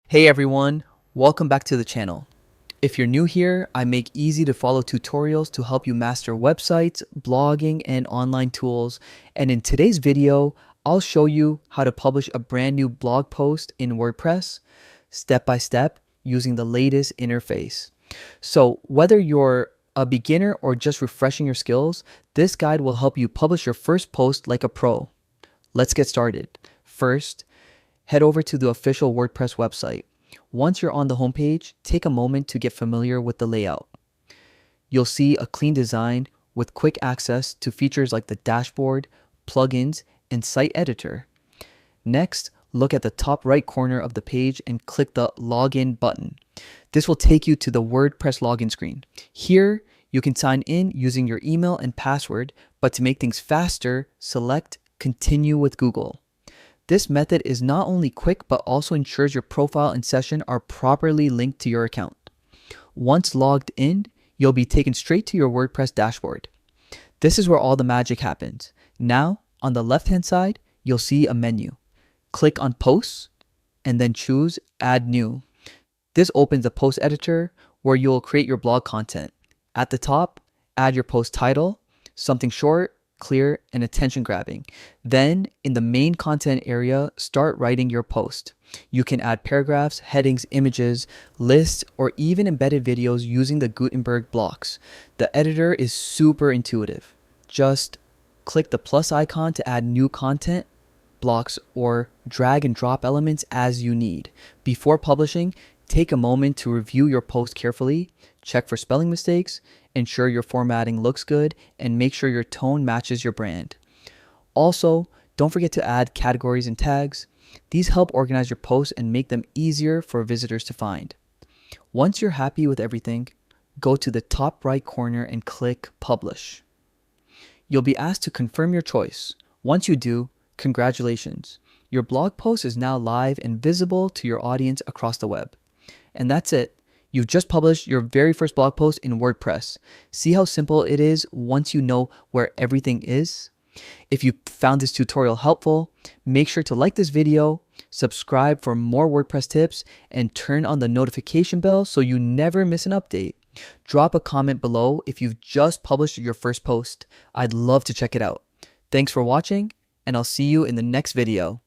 Hey everyone, welcome back to the channel. If you're new here, I make easy to follow tutorials to help you master websites, blogging, and online tools. And in today's video, I'll show you how to publish a brand new blog post in WordPress, step by step, using the latest interface. So whether you're a beginner or just refreshing your skills, this guide will help you publish your first post like a pro. Let's get started. First, head over to the official WordPress website. Once you're on the homepage, take a moment to get familiar with the layout. You'll see a clean design with quick access to features like the dashboard, plugins, and site editor. Next, look at the top right corner of the page and click the Login button. This will take you to the WordPress login screen. Here, you can sign in using your email and password, but to make things faster, select Continue with Google. This method is not only quick, but also ensures your profile and session are properly linked to your account. Once logged in, you'll be taken straight to your WordPress dashboard. This is where all the magic happens. Now, on the left-hand side, you'll see a menu. Click on Posts, and then choose Add New. This opens the post editor where you'll create your blog content. At the top, add your post title, something short, clear, and attention-grabbing. Then, in the main content area, start writing your post. You can add paragraphs, headings, images, lists, or even embedded videos using the Gutenberg blocks. The editor is super intuitive. Just click the plus icon to add new content blocks or drag and drop elements as you need. Before publishing, take a moment to review your post carefully, check for spelling mistakes, ensure your formatting looks good, and make sure your tone matches your brand. Also, don't forget to add categories and tags. These help organize your posts and make them easier for visitors to find. Once you're happy with everything, go to the top right corner and click Publish. You'll be asked to confirm your choice. Once you do, congratulations. Your blog post is now live and visible to your audience across the web. And that's it. You've just published your very first blog post in WordPress. See how simple it is once you know where everything is? If you found this tutorial helpful, make sure to like this video, subscribe for more WordPress tips, and turn on the notification bell so you never miss an update. Drop a comment below if you've just published your first post. I'd love to check it out. Thanks for watching, and I'll see you in the next video.